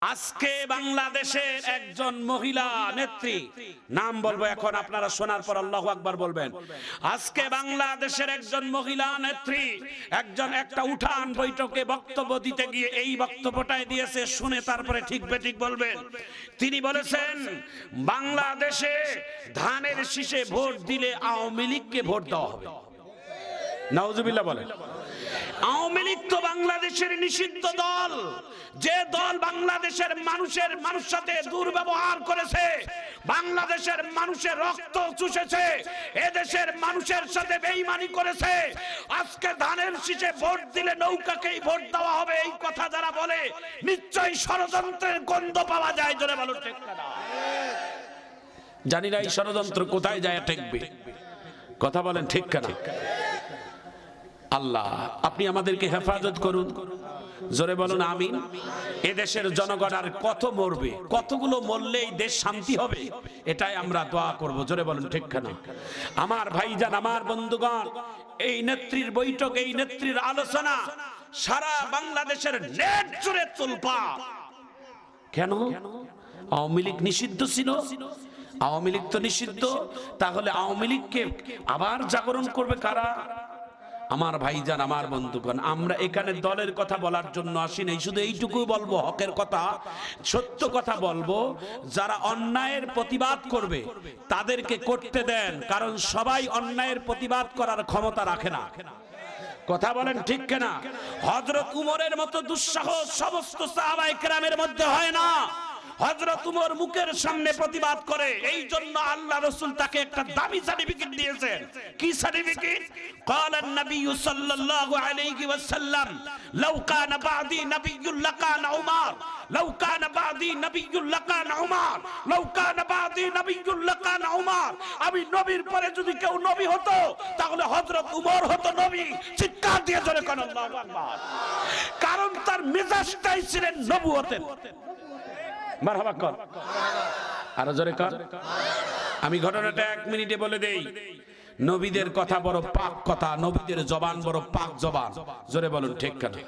আজকে বাংলাদেশের একজন মহিলা নেত্রী, নাম বলবো এখন, আপনারা শোনার পর আল্লাহু আকবার বলবেন। আজকে বাংলাদেশের একজন মহিলা নেত্রী একটা উঠান বৈঠকে বক্তব্য দিতে গিয়ে এই বক্তব্যটাই দিয়েছে, শুনে তারপরে ঠিক বেঠিক বলবেন। তিনি বলেছেন, বাংলাদেশে ধানের শীষে ভোট দিলে আওয়ামী লীগকে ভোট দেওয়া হবে। নাউজুবিল্লাহ বলেন। আওয়ামী লীগ তো বাংলাদেশের নিষিদ্ধ দল, যে দল বাংলাদেশের মানুষের সাথে দুর্ব্যবহার করেছে, বাংলাদেশের মানুষের রক্ত চুষেছে, এদেশের মানুষের সাথে বেঈমানি করেছে। আজকে ধানের শীষে ভোট দিলে নৌকাকেই ভোট দেওয়া হবে, এই কথা যারা বলে নিশ্চয়ই ষড়যন্ত্রের গন্ধ পাওয়া যায়। জোরে বলো ঠিক না? জানি না এই ষড়যন্ত্র কোথায় যায় ঠেকবে। কথা বলেন ঠিক না? আল্লাহ আপনি আমাদেরকে হেফাজত করুন। জোরে বলুন আমিন। এদেশের জনগণ আর কত মরবে, কতগুলো মরলেই দেশ শান্তি হবে, এটাই আমরা দোয়া করব। জোরে বলুন ঠিক না? আমার ভাইজান, আমার বন্ধুগণ, এই নেত্রীর বৈঠক, এই নেত্রীর আলোচনা সারা বাংলাদেশের নেট জুড়ে তোলপাড়। কেন? আওয়ামী লীগ নিষিদ্ধ ছিল। আওয়ামী লীগ তো নিষিদ্ধ, তাহলে আওয়ামী লীগকে আবার জাগরণ করবে কারা? আমার ভাইজান, আমার বন্ধুগণ, আমরা এখানে দলের কথা বলার জন্য আসি নাই, শুধু এইটুকু বলবো, হকের কথা, সত্য কথা বলবো। যারা অন্যায়ের প্রতিবাদ করবে তাদেরকে করতে দেন, কারণ সবাই অন্যায়ের প্রতিবাদ করার ক্ষমতা রাখে না। কথা বলেন ঠিক কিনা? হযরত উমরের মতো দুঃসাহস সমস্ত সাহাবায়ে কেরামের মধ্যে হয় না। হযরত উমর মুখের সামনে প্রতিবাদ করে, এই জন্য আল্লাহ রাসূল তাকে একটা দামি সার্টিফিকেট দিয়েছেন। কি সার্টিফিকেট? قال النبي صلى الله عليه وسلم لو كان بعدي نبي لكان عمر لو كان بعدي نبي لكان عمر لو كان بعدي نبي لكان عمر। আমি নবীর পরে যদি কেউ নবী হতো তাহলে হযরত উমর হতো নবী। চিৎকার দিয়ে জোরে কোন আল্লাহু আকবার। কারণ তার মেজাজটাই ছিলেন নবুয়তের। মারহাবা কর, আরো জোরে কর। আমি ঘটনাটা 1 মিনিটে বলে দেই। নবীদের কথা বড় পাক কথা, নবীদের জবান বড় পাক জবান। জোরে বলুন ঠিক কিনা?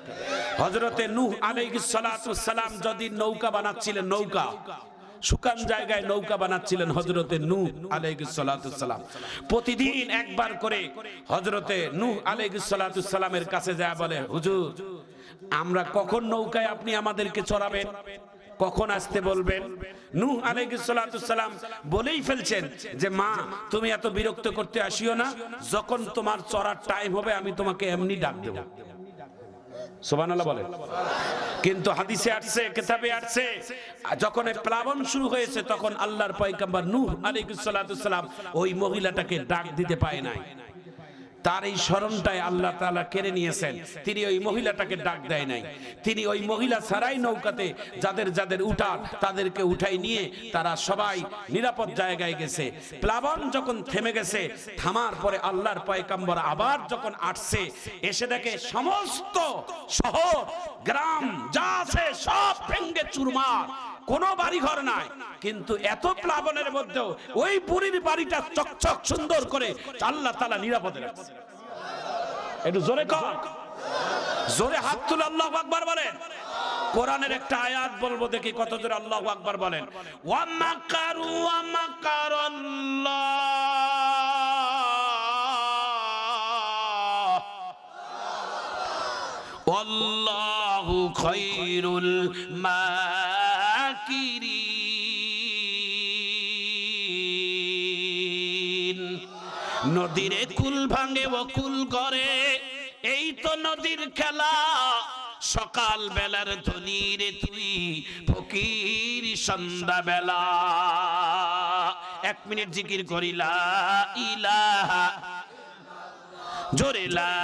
হযরতে নূহ আলাইহিস সালাতু সালাম যদি নৌকা বানাচ্ছিলেন, নৌকা, শুকান জায়গায় নৌকা বানাচ্ছিলেন হযরতে নূহ আলাইহিস সালাতু সালাম, প্রতিদিন একবার করে হযরতে নূহ আলাইহিস সালাতু সালামের কাছে যায় বলে, হুজুর আমরা কখন নৌকায় আপনি আমাদেরকে চড়াবেন, কখন আসতে বলবেন? নূহ আলাইহিস সালাতু সালাম বলেই ফেলছেন যে, মা তুমি এত বিরক্ত করতে আসিও না, যখন তোমার চড়ার টাইম হবে আমি তোমাকে এমনি ডাক দেব। সুবহানাল্লাহ বলেন। কিন্তু হাদিসে আসছে, কিতাবে আসছে, যখন প্লাবন শুরু হয়েছে তখন আল্লাহর পয়গম্বর নূহ আলাইহিস সালাতু সালাম ওই মহিলাটাকে ডাক দিতে পায় নাই। তার এই স্মরণটাই আল্লাহ তাআলা কেড়ে নিয়েছেন। তিনি ওই মহিলাটাকে ডাক দেয় নাই। তিনি ওই মহিলা ছাড়াই নৌকাতে যাদের যাদের উঠার তাদেরকে উঠাই নিয়ে তারা সবাই নিরাপদ জায়গায় গেছে। প্লাবন যখন থেমে গেছে, থামার পরে আল্লাহর পয়গম্বর আবার যখন আসছে, এসে দেখে সমস্ত শহর গ্রাম যা আছে সব ভেঙে চুরমার, কোনো বাড়ি ঘর নাই। কিন্তু এত প্লাবনের মধ্যেও ওই বুড়ির বাড়িটা চকচক সুন্দর করে আল্লাহ তাআলা নিরাপদে রাখছে। একটু জোরে কর, জোরে হাত তুলে আল্লাহু আকবার বলেন। কোরআনের একটা আয়াত বলবো, দেখি কত জোরে আল্লাহু আকবার বলেন। ওয়া মাকারু ওয়া মাকারাল্লাহ ওয়াল্লাহু খায়রুল মাকিরিন। নদীর কুল ভাঙে ও কুল করে, এই তো নদীর খেলা। সকাল বেলার ধনী রে তুই, ফকির সন্ধ্যা বেলা। 1 মিনিট জিকির করি, লা ইলাহা, জোরে লা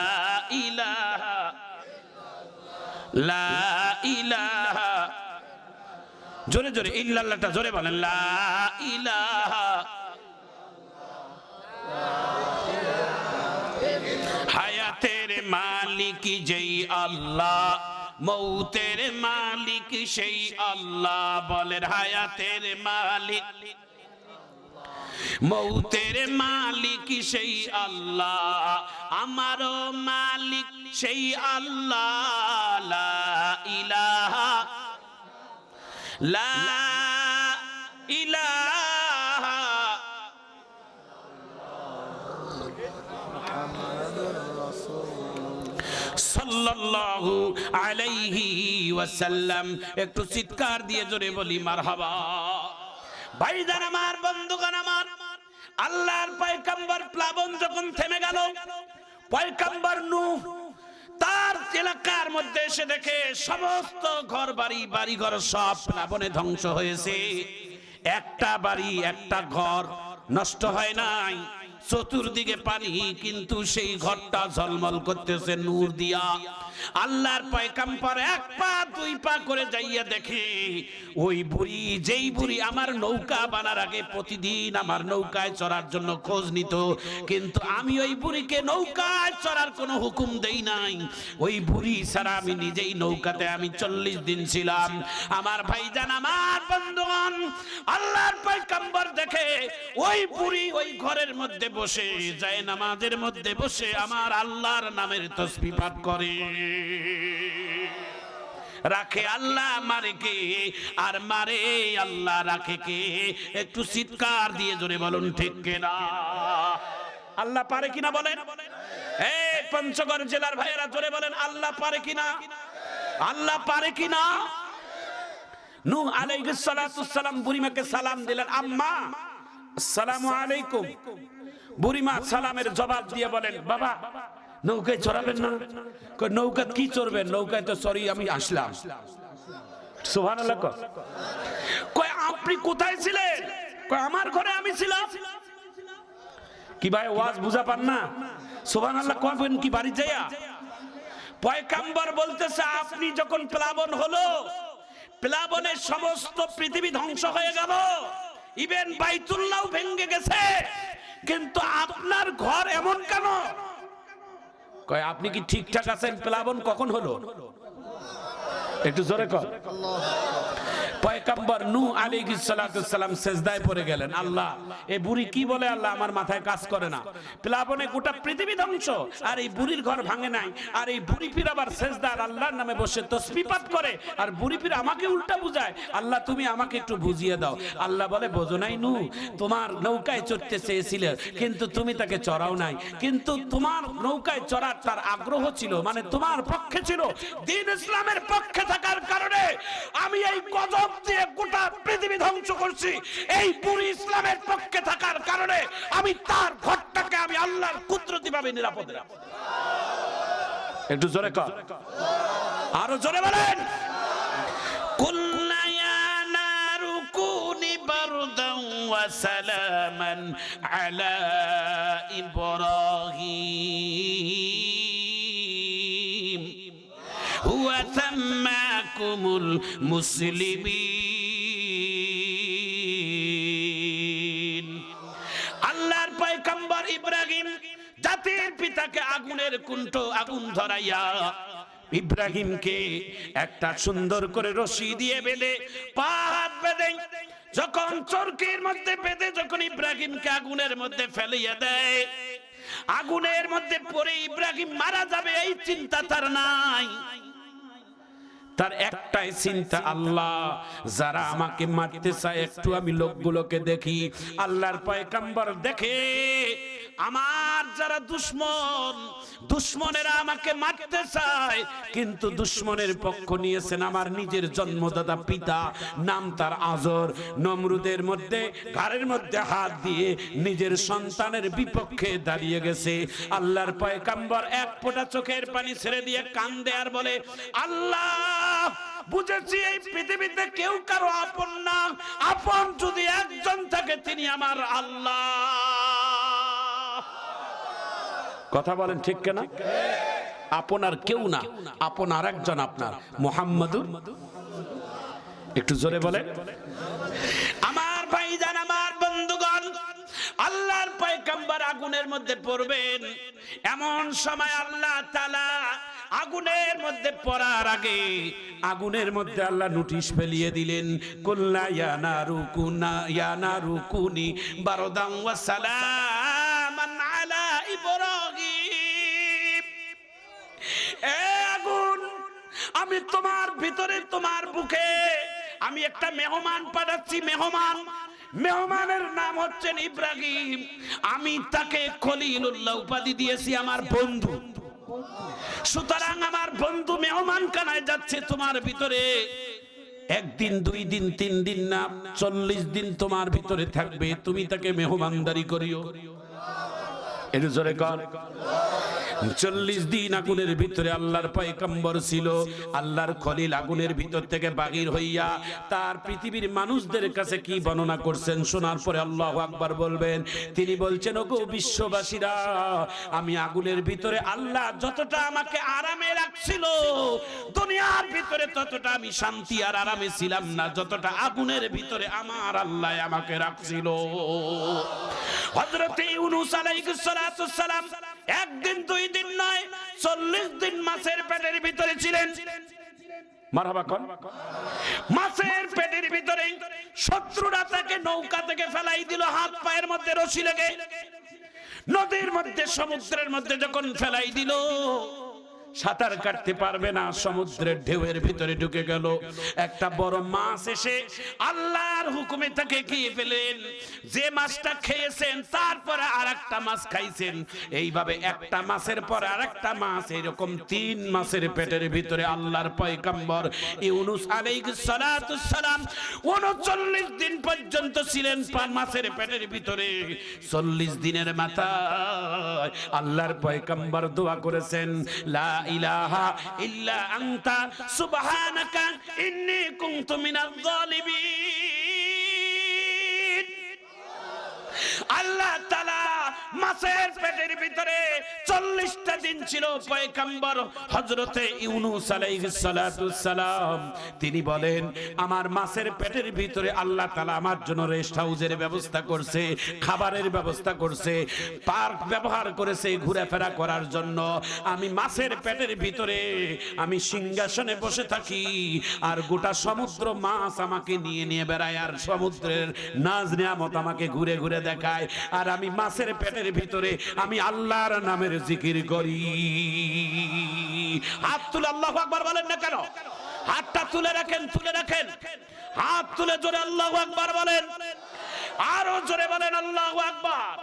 ইলাহা, লা ইলাহা, জোরে জোরে ইল্লাল্লাহটা জোরে বলেন, লা ইলাহা। হায়াতের মালিক যেই আল্লাহ, মৌতের মালিক সেই আল্লাহ। বলেন হায়াতের মালিক, মৌতের মালিক সেই আল্লাহ, আমারও মালিক সেই আল্লাহ। লা ইলাহা লা ইলাহা সাল্লাল্লাহু আলাইহি ওয়াসাল্লাম। একটু চিৎকার দিয়ে জোরে বলি মারহাবা। ভাইজান আমার, বন্ধুগণ আমার, আল্লাহর পয়গম্বর প্লাবন যখন থেমে গেল, পয়গম্বর নূহ তার এলাকার মধ্যে এসে দেখে সমস্ত ঘর বাড়ি ঘর সব প্লাবনে ধ্বংস হয়েছে। একটা বাড়ি একটা ঘর নষ্ট হয় নাই, চতুর্দিকে পানি, কিন্তু সেই ঘরটা ঝলমল করতেছে নূর দিয়া। আল্লাহর পয়গম্বর এক পা দুই পা করে যাইয়া দেখে ওই বুড়ি, যেই বুড়ি আমার নৌকা বানার আগে প্রতিদিন আমার নৌকায় চড়ার জন্য খোঁজ নিত, কিন্তু আমি ওই বুড়িকে নৌকায় চড়ার কোনো হুকুম দেই নাই। ওই বুড়ি ছাড়া আমি নিজেই নৌকাতে আমি 40 দিন ছিলাম। আমার ভাইজান আমার, বন্ধুগণ, আল্লাহর পয়গম্বর দেখে ওই বুড়ি ওই ঘরের মধ্যে বসে, যায় নামাজের মধ্যে বসে আমার আল্লাহর নামের তাসবিহ পাঠ করে। রাখে আল্লাহ, মারে কে? আর মারে আল্লাহ, রাখে কে? একটু চিৎকার দিয়ে জোরে বলুন ঠিক কিনা। আল্লাহ পারে কিনা বলেন? এই পঞ্চগড় জেলার ভাইয়েরা জোরে বলেন আল্লাহ পারে কিনা? আল্লাহ পারে কিনা? নূহ আলাইহিস সালাতু সালাম বুড়িমাকে সালাম দিলেন, আম্মা আসসালামু আলাইকুম। বুড়িমা সালামের জবাব দিয়ে বলেন, বাবা নৌকায় চড়াবেন না? নৌকায় কি চড়বেন? নৌকায় তো সরি আমি আসলাম। সুবহানাল্লাহ। কয় আপনি কোথায় ছিলেন? কয় আমার ঘরে আমি ছিলাম। কি ভাই ওয়াজ বুঝা পান না? সুবহানাল্লাহ কবেন কি বাড়ি যাইয়া? পয়গম্বর বলতেছে আপনি যখন প্লাবন হলো, প্লাবনের সমস্ত পৃথিবী ধ্বংস হয়ে গেল, ইভেন বাইতুল্লাহ ভেঙে গেছে, কিন্তু আপনার ঘর এমন কেন? কয় আপনি কি ঠিকঠাক আছেন? প্লাবন কখন হলো? একটু জোরে কর। পয়গম্বর নূহ আলাইহিস সালাতু সালাম সিজদায় পড়ে গেলেন, আল্লাহ এই বুড়ি কি বলে? আল্লাহ আমার মাথায় কাজ করে না। প্লাবনে গোটা পৃথিবী ধ্বংস, আর এই বুড়ির ঘর ভাঙে নাই, আর এই বুড়ি পীর আবার সিজদায় আল্লাহর নামে বসে তাসবিহ পাঠ করে, আর বুড়ি পীর আমাকে উল্টা বুঝায়। আল্লাহ তুমি আমাকে একটু বুঝিয়ে দাও। আল্লাহ বলে, বোঝো নাই নূহ, তোমার নৌকায় চড়তে চেয়েছিলে কিন্তু তুমি তাকে চড়াও নাই, কিন্তু তোমার নৌকায় চড়ার তার আগ্রহ ছিল, মানে তোমার পক্ষে ছিল। দ্বীন ইসলামের পক্ষে থাকার কারণে আমি এই গজব দিয়ে গোটা পৃথিবী ধ্বংস করছি। এই বুড়ি ইসলামের পক্ষে থাকার কারণে আমি তার ঘরটাকে আমি আল্লাহর কুদরতি ভাবে নিরাপদে রাখবো। একটু জোরে কর, আরো জোরে বলেন। কুল্লা ইয়া নারু কুনি বারদান ওয়া সালামান আলা ইব্রাহিম হুয়া সাম্মাকুমুল মুসলিমিন। আল্লাহর পয়গম্বর ইব্রাহিম জাতির পিতাকে আগুনের কুণ্ঠ আগুন ধরাইয়া ইব্রাহিমকে একটা সুন্দর করে রশি দিয়ে বেঁধে, পা হাত বেঁধে, যখন চরকির মধ্যে বেঁধে যখন ইব্রাহিমকে আগুনের মধ্যে ফেলিয়ে দেয়, আগুনের মধ্যে পড়ে ইব্রাহিম মারা যাবে এই চিন্তা তার নাই। তার একটাই চিন্তা, আল্লাহ যারা আমাকে মারতে চায় একটু আমি লোকগুলোকে দেখি। আল্লাহর পয়গম্বর দেখে আমার যারা দুশ্মনেরা আমাকে মারতে চায়, কিন্তু দুশ্মনের পক্ষ নিয়েছেন আমার নিজের জন্মদাতা পিতা, নাম তার আজর। নমরুদের মধ্যে ঘাড়ের মধ্যে হাত দিয়ে নিজের সন্তানের বিপক্ষে দাঁড়িয়ে গেছে। আল্লাহর পয়গম্বর এক ফোঁটা চোখের পানি ছেড়ে দিয়ে কান্দে আর বলে, আল্লাহ বুঝেছি এই পৃথিবীতে কেউ কারো আপন না, আপন যদি একজন থাকে তিনি আমার আল্লাহ। কথা বলেন ঠিক কিনা? আপন আর কেউ না, আপন আর একজন আপনার মুহাম্মাদুর। একটু জোরে বলেন। আমার ভাইজান, আমার বন্ধুগণ, আল্লাহর পয়গম্বর আগুনের মধ্যে পড়বেন, এমন সময় আল্লাহ তাআলা আগুনের মধ্যে পড়ার আগে আগুনের মধ্যে আল্লাহ নোটিশ ফেলিয়ে দিলেন, কুল্লা ইয়া নারু কুনি বারদান ওয়া সালামান আলা ইব্রাহিম। এ আগুন, আমি তোমার ভিতরে তোমার বুকে আমি একটা মেহমান পাঠাচ্ছি, মেহমানের নাম হচ্ছেন ইব্রাহিম, আমি তাকে খলিলুল্লাহ উপাধি দিয়েছি, আমার বন্ধু। সুতরাং আমার বন্ধু মেহমান খানায় যাচ্ছে তোমার ভিতরে, একদিন, 2 দিন, 3 দিন না 40 দিন তোমার ভিতরে থাকবে, তুমি তাকে মেহমানদারি করিও। এর জোরে কর। 40 দিন আগুনের ভিতরে আল্লাহর পয়গম্বর ছিল, আল্লাহর খলিল আগুনের ভিতর থেকে বাহির হইয়া তার পৃথিবীর মানুষদের কাছে কি বর্ণনা করছেন শোনার পরে আল্লাহু আকবার বলবেন। তিনি বলছেন, ওগো বিশ্ববাসীরা, আমি আগুনের ভিতরে আল্লাহ যতটা আমাকে আরামে রাখছিল দুনিয়ার ভিতরে ততটা আমি শান্তি আর আরামে ছিলাম না যতটা আগুনের ভিতরে আমার আল্লাহ আমাকে রাখছিল। হযরত ইউনূস আলাইহিস সালাতু সালাম একদিন 2 দিন নয় 40 দিন মাছের পেটের ভিতরে ছিলেন। মারহাবা কোন মাছের পেটের ভিতরে শত্রুরা তাকে নৌকা থেকে ফেলাই দিল, হাত পায়ের মধ্যে রশি লেগে নদীর মধ্যে সমুদ্রের মধ্যে যখন ফেলাই দিল, সাঁতার কাটতে পারবে না, সমুদ্রের ঢেউয়ের ভিতরে ঢুকে গেল। একটা বড় মাছ এসে আল্লাহর হুকুমে তাকে খেয়ে ফেলেন। যে মাছটা খেয়েছেন তারপরে আরেকটা মাছ খাইছেন, এইভাবে একটা মাছের পর আরেকটা মাছ, এরকম 3 মাছের পেটের ভিতরে আল্লাহর পয়গম্বর ইউনূস আলাইহিস সালাতু সালাম 39 দিন পর্যন্ত ছিলেন মাছের পেটের ভিতরে। 40 দিনের মাথায় আল্লাহর পয়গম্বর দোয়া করেছেন, লা ইলাহা ইল্লা আনতা সুবহানাকা ইন্নী কুনতু মিনাজ জালিমিন। আল্লাহ তাআলা মাছের পেটের ভিতরে 40টা দিন ছিল পয়গম্বর হযরতে ইউনূস আলাইহিস সালাতু সালাম। তিনি বলেন, আমার মাছের পেটের ভিতরে আল্লাহ তাআলা আমার জন্য রেস্ট হাউসের ব্যবস্থা করছে, খাবারের ব্যবস্থা করছে, পার্ক ব্যবহার করেছে ঘোরাফেরা করার জন্য। আমি মাছের পেটের ভিতরে আমি সিংহাসনে বসে থাকি আর গোটা সমুদ্র মাছ আমাকে নিয়ে নিয়ে বেড়ায় আর সমুদ্রের নাজ নিয়ামত আমাকে ঘুরে ঘুরে দেখায়, আর আমি মাছের পেটের ভিতরে আমি আল্লাহর নামের জিকির করি। হাত তুলে আল্লাহু আকবার বলেন না কেন? হাতটা তুলে রাখেন, তুলে রাখেন, হাত তুলে জোরে আল্লাহু আকবার বলেন, আরো জোরে বলেন আল্লাহু আকবার।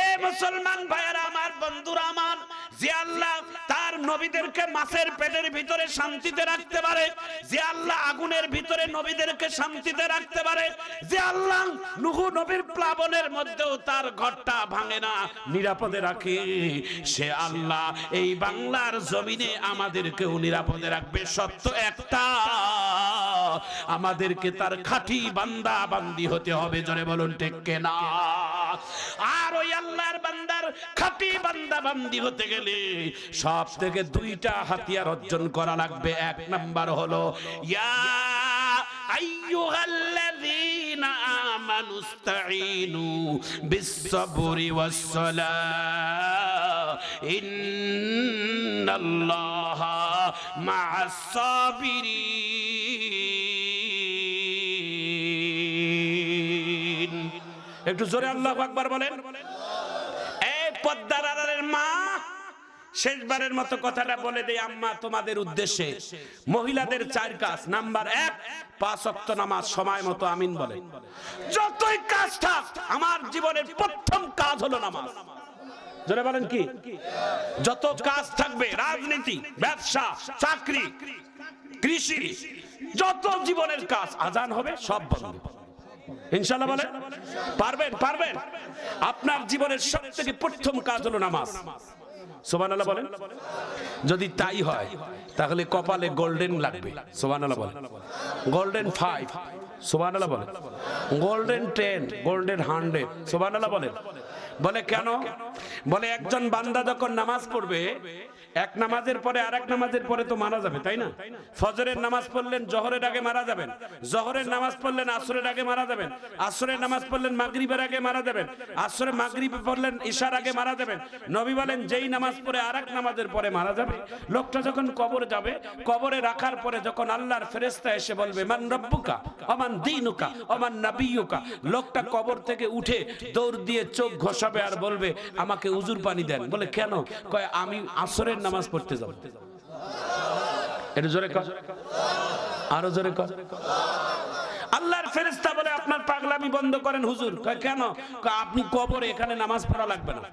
এ মুসলমান ভাইয়েরা আমার, বন্ধুরা আমার, যে আল্লাহ তার নবীদেরকে মাছের পেটের ভিতরে শান্তিতে রাখতে পারে, যে আল্লাহ আগুনের ভিতরে নবীদেরকে শান্তিতে রাখতে পারে, যে আল্লাহ নূহ নবীর প্লাবনের মধ্যেও তার ঘরটা ভাঙে না, নিরাপদে রাখে, সে আল্লাহ এই বাংলার জমিনে আমাদেরকেও নিরাপদে রাখবে। সত্য একটা, আমাদেরকে তার খাঁটি বান্দা বান্দি হতে হবে। জোরে বলুন ঠিক কিনা? আর ওই আল্লাহর বান্দার খাঁটি বান্দা বান্দি হতে গেলে সব থেকে 2টা হাতিয়ার অর্জন করা লাগবে। 1 নাম্বার হলো ইয়া আইয়ুহাল্লাযীনা আমানুস্তাঈনু বিস-সাবরি ওয়াস-সালাহ ইন্নাল্লাহা মা'আস-সাবিরিন। একটু জোরে আল্লাহু আকবার বলেন। এই পদ্মার আড়ালের মা, শেষবারের মতো কথাটা বলে দেই আম্মা তোমাদের উদ্দেশ্যে। মহিলাদের 4 কাজ। নাম্বার 1, 5 ওয়াক্ত নামাজ সময় মতো আমিন বলেন। যতই কাজ থাক, আমার জীবনের প্রথম কাজ হলো নামাজ। জোরে বলেন কি? যত কাজ থাকবে, রাজনীতি, ব্যবসা, চাকরি, কৃষি, যত জীবনের কাজ, আজান হবে সব বন্ধ। ইনশাআল্লাহ বলেন পারবেন? পারবেন? আপনার জীবনের সবথেকে প্রথম কাজ হলো নামাজ। সুবহানাল্লাহ বলেন। যদি তাই হয় তাহলে কপালে গোল্ডেন লাগবে। সুবহানাল্লাহ বলেন। গোল্ডেন 5, সুবহানাল্লাহ বলেন। গোল্ডেন 10, গোল্ডেন 100, সুবহানাল্লাহ বলেন। বলে কেন? বলে একজন বান্দা যখন নামাজ পড়বে, এক নামাজের পরে আরেক নামাজের পরে তো মারা যাবে, তাই না? ফজরের নামাজ পড়লেন জোহরের আগে মারা যাবেন, জোহরের নামাজ পড়লেন আসরের আগে মারা যাবেন, আসরের নামাজ পড়লেন মাগরিবের আগে মারা যাবেন, আসরে মাগরিবে পড়লেন ইশার আগে মারা যাবেন। নবী বলেন যেই নামাজ পড়ে আরেক নামাজের পরে মারা যাবে, লোকটা যখন কবরে যাবে, কবরে রাখার পরে যখন আল্লাহর ফেরেশতা এসে বলবে মান রব্বুকা ওমান দীনুকা ওমান নবিয়ুকা, লোকটা কবর থেকে উঠে দৌড় দিয়ে চোখ ঘষাবে আর বলবে আমাকে উজুর পানি দেন। বলে কেন? কয় আমি আসরের নামাজ পড়তে যাব। এটা জোরে কর, আরো জোরে কর। ফেরেশতা বলে আপনার পাগলামি বন্ধ করেন হুজুর। কয় কেন? কয় আপনি কবরে, এখানে নামাজ পড়া লাগবে না।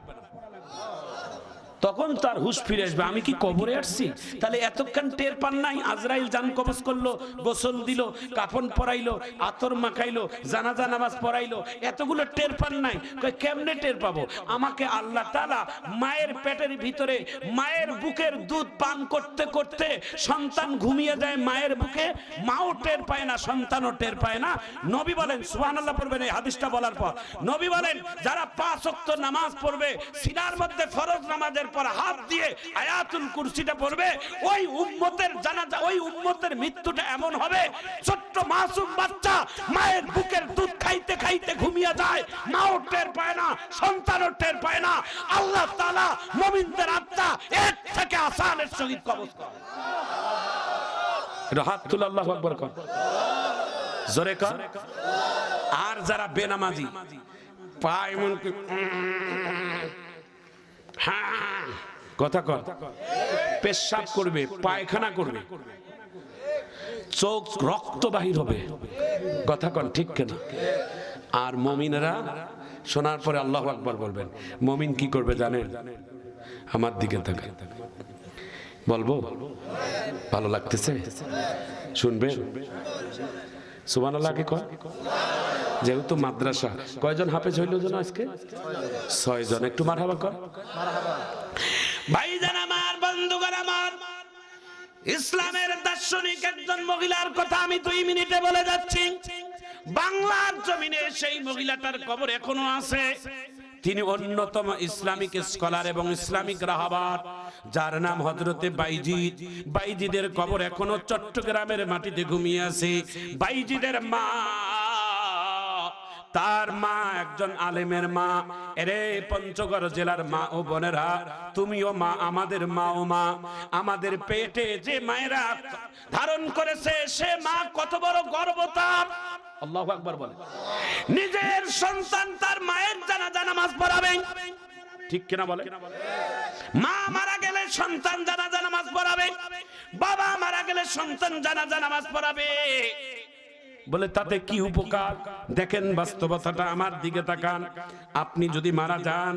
তখন তার হুঁশ ফিরে আসবে, আমি কি কবরে আসছি? তাহলে এতক্ষণ টের পান নাই? আজরাইল জান কবজ করলো, গোসল দিল, কাফন পরাইলো, আতর মাখাইলো, জানাজা নামাজ পড়াইলো, এতগুলো টের পান নাই? কয় কেমনে টের পাবো? আমাকে আল্লাহ তাআলা মায়ের পেটের ভিতরে মায়ের বুকের দুধ পান করতে করতে সন্তান ঘুমিয়ে যায় মায়ের বুকে, মাও টের পায় না, সন্তানও টের পায় না। নবী বলেন, সুবহানাল্লাহ পড়বেন এই হাদিসটা বলার পর, নবী বলেন যারা 5 ওয়াক্ত নামাজ পড়বে, সিনার মধ্যে ফরজ নামাজের পর হাত দিয়ে আয়াতুল কুরসিটা পড়বে, ওই উম্মতের জানাজা, ওই উম্মতের মৃত্যুটা এমন হবে, ছোট্ট মাসুম বাচ্চা মায়ের বুকের দুধ খাইতে খাইতে ঘুমিয়ে যায়, মাও টের পায় না, সন্তানও টের পায় না। আল্লাহ তাআলা মুমিনদের আত্মা এর থেকে আসানের সহিত কবজ করে। হাত তুলে আল্লাহু আকবার কর, জোরে কর। আর যারা বেনামাজি পায় মন হ্যাঁ কথা কর, পেশাব করবে, পায়খানা করবে, চোখ রক্ত বাহির হবে, কথা কন ঠিক কিনা? আর মুমিনরা শোনার পরে আল্লাহু আকবার বলবেন। মুমিন কি করবে জানেন? আমার দিকে তাকান, বলবো ভালো লাগতেছে, শুনবে? সুবহানাল্লাহ কি কয়? যেহেতু মাদ্রাসা, কয়জন হাফেজ হইল যেন আজকে? 6 জন। একটু মারহাবা কর। ভাইজান আমার, বন্ধুগণ আমার, ইসলামের দার্শনিক একজন মহিলার কথা আমি 2 মিনিটে বলে যাচ্ছি। বাংলার জমিনে সেই মহিলাটার কবর এখনো আছে। তিনি অন্যতম ইসলামিক স্কলার এবং ইসলামিক রাহবার, যার নাম হযরতে বাইজিদ। বাইজিদের কবর এখনো চট্টগ্রামের মাটিতে ঘুমিয়ে আছে। বাইজিদের মা, তার মা একজন আলেমের মা। এরে পঞ্চগড় জেলার মা ও বোনেরা, তুমিও মা, আমাদের মা ও মা। আমাদের পেটে যে মায়েরা ধারণ করেছে, সে মা কত বড় গর্ব তার। আল্লাহু আকবার বলে। নিজের সন্তান তার মায়ের জানাজা নামাজ পড়াবে, ঠিক কিনা বলে? মা মারা গেলে সন্তান জানাজা নামাজ পড়াবে, বাবা মারা গেলে সন্তান জানাজা নামাজ পড়াবে। বলে তাতে কি উপকার? দেখেন বাস্তবতাটা, আমার দিকে তাকান। আপনি যদি মারা যান,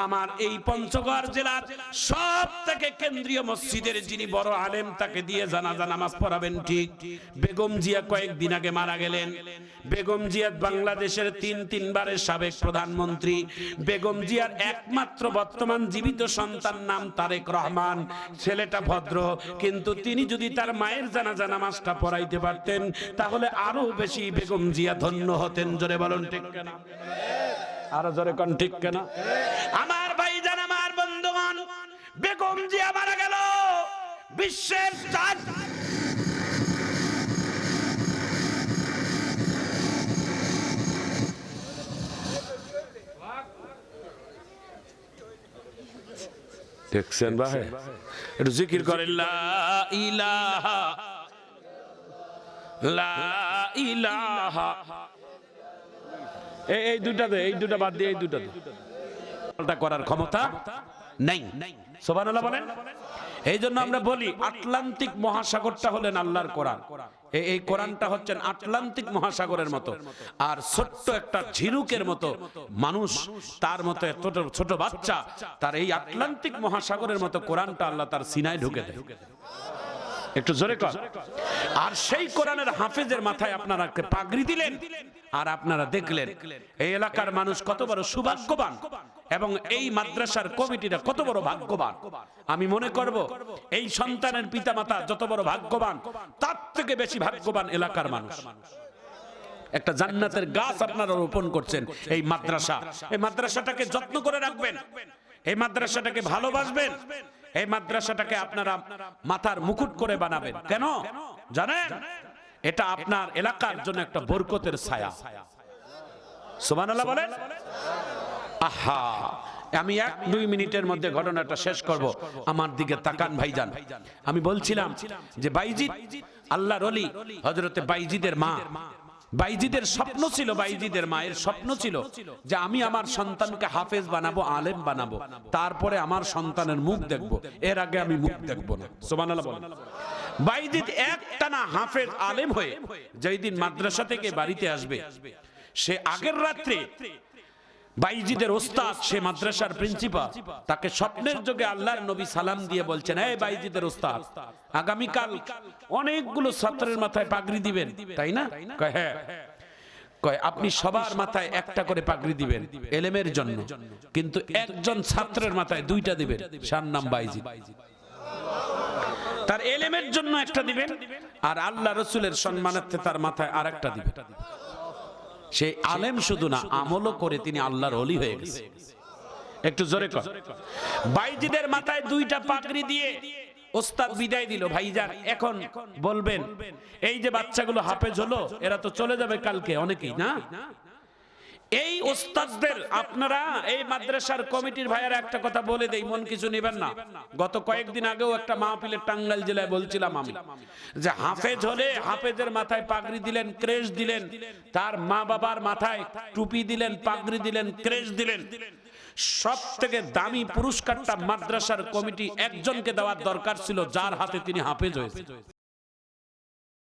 আমার এই পঞ্চগড় জেলার সব থেকে কেন্দ্রীয় মসজিদের যিনি বড় আলেম, তাকে দিয়ে জানাজা নামাজ পড়াবেন, ঠিক? বেগম জিয়া কয়েকদিন আগে মারা গেলেন। বেগম জিয়া বাংলাদেশের 3 বারের সাবেক প্রধানমন্ত্রী। বেগম জিয়ার একমাত্র বর্তমান জীবিত সন্তান নাম তারেক রহমান। ছেলেটা ভদ্র, কিন্তু তিনি যদি তার মায়ের জানাজা নামাজটা পড়াইতে পারতেন, তাহলে আরো বেশি বেগম জিয়া ধন্য হতেন। জোরে বলুন ঠিক কিনা? আরো জোরে কোন ঠিক কিনা? আমার ভাইজান, আমার বন্ধুগণ, বেগম জিয়া মারা গেল। বিশ্বের দেখছেন ভাই, একটু জিকির করেন, লা ইলাহা লা ইলাহা। এই দুটা বাদ দিয়ে এই দুটা করার ক্ষমতা নাই। সুবহানাল্লাহ বলেন। এই জন্য আমরা বলি আটলান্টিক মহাসাগরটা হলেন আল্লাহর কোরআন। এই কোরআনটা হচ্ছেন আটলান্টিক মহাসাগরের মতো, আর ছোট্ট একটা ঝিনুকের মতো মানুষ, তার মতো ছোট বাচ্চা, তার এই আটলান্টিক মহাসাগরের মতো কোরআনটা আল্লাহ তার সিনায় ঢুকে দেয়। একটু জোরে কর। আর সেই কোরআনের হাফেজের মাথায় আপনারা পাগড়ি দিলেন, আর আপনারা দেখলেন এই এলাকার মানুষ কত বড় সৌভাগ্যবান, এবং এই মাদ্রাসার কমিটিরা কত বড় ভাগ্যবান। আমি মনে করব এই সন্তানের পিতামাতা যত বড় ভাগ্যবান, তার থেকে বেশি ভাগ্যবান এলাকার মানুষ। একটা জান্নাতের গাছ আপনারা রোপণ করছেন এই মাদ্রাসা। এই মাদ্রাসাটাকে যত্ন করে রাখবেন, এই মাদ্রাসাটাকে ভালোবাসবেন, এই মাদ্রাসাটাকে আপনারা মাথার মুকুট করে বানাবেন। কেন জানেন? এটা আপনার এলাকার জন্য একটা বরকতের ছায়া। সুবহানাল্লাহ বলেন। আহা, আমি 1-2 মিনিটের মধ্যে ঘটনাটা শেষ করব। আমার দিকে তাকান ভাইজান। আমি বলছিলাম যে বাইজিদ আল্লাহর ওলি, হযরতে বাইজিদের মা। বাইজিদের স্বপ্ন ছিল, বাইজিদের মায়ের স্বপ্ন ছিল যে আমি আমার সন্তানকে হাফেজ বানাবো, আলেম বানাবো, তারপরে আমার সন্তানের মুখ দেখবো, এর আগে আমি মুখ দেখবো না। সুবহানাল্লাহ বলেন। বাইজিদ একটানা হাফেজ আলেম হয়ে যেই দিন মাদ্রাসা থেকে বাড়িতে আসবে, সে আগের রাত্রে বাইজিদের ওস্তাদ, সে মাদ্রাসার প্রিন্সিপাল, তাকে স্বপ্নের যোগে আল্লাহর নবী সালাম দিয়ে বলছেন, এই বাইজিদের ওস্তাদ, আগামীকাল অনেকগুলো ছাত্রের মাথায় পাগড়ি দিবেন, তাই না? কয় হ্যাঁ। কয় আপনি সবার মাথায় একটা করে পাগড়ি দিবেন এলেমের জন্য, কিন্তু একজন ছাত্রের মাথায় দুইটা দিবেন, তার নাম বাইজিদ। তার এলেমের জন্য একটা দিবেন, আর আল্লাহ রসুলের সম্মানার্থে তার মাথায় আরেকটা দিবেন। সেই আলেম শুধু না, আমলও করে তিনি আল্লাহর ওলি হয়ে গেছে। একটু জোরে কর। বাইজিদের মাথায় দুইটা পাগড়ি দিয়ে ওস্তাদ বিদায় দিল। ভাইজান এখন বলবেন, এই যে বাচ্চাগুলো হাফেজ হলো, এরা তো চলে যাবে কালকে অনেকেই, না? এই ওস্তাদদের আপনারা, এই মাদ্রাসার কমিটির ভাইয়ারা একটা কথা বলে দেই, মন কিছু নেবেন না। গত কয়েকদিন আগেও একটা মাহফিলে টাঙ্গাইল জেলায় বলছিলাম আমি, যে হাফেজ হলে হাফেজের মাথায় পাগড়ি দিলেন, ক্রেশ দিলেন, তার মা বাবার মাথায় টুপি দিলেন, পাগড়ি দিলেন, ক্রেশ দিলেন। সব থেকে দামি পুরস্কারটা মাদ্রাসার কমিটি একজনকে দেওয়ার দরকার ছিল, যার হাতে তিনি হাফেজ হয়েছে।